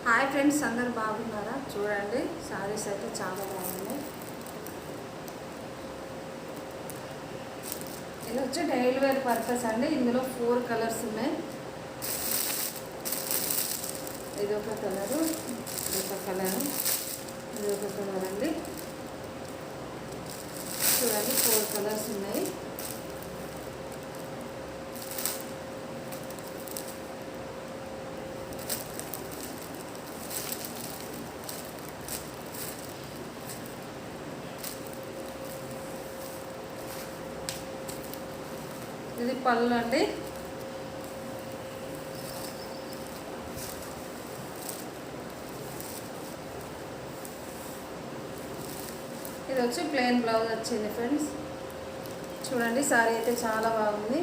Hi friends, అందరు బాగున్నారా? చూడండి, సారీస్ అయితే చాలా బాగున్నాయి. ఇది వచ్చి డైలీ వేర్ పర్పస్ అండి. ఇందులో 4 కలర్స్ ఉన్నాయి. ఇది ఒక కలరు, ఇది ఒక కలరు, ఇది ఒక కలర్ అండి. చూడండి, 4 కలర్స్ ఉన్నాయి. ఇది పళ్ళు అండి. ఇది వచ్చి ప్లెయిన్ బ్లౌజ్ వచ్చింది ఫ్రెండ్స్. చూడండి, సారీ అయితే చాలా బాగుంది.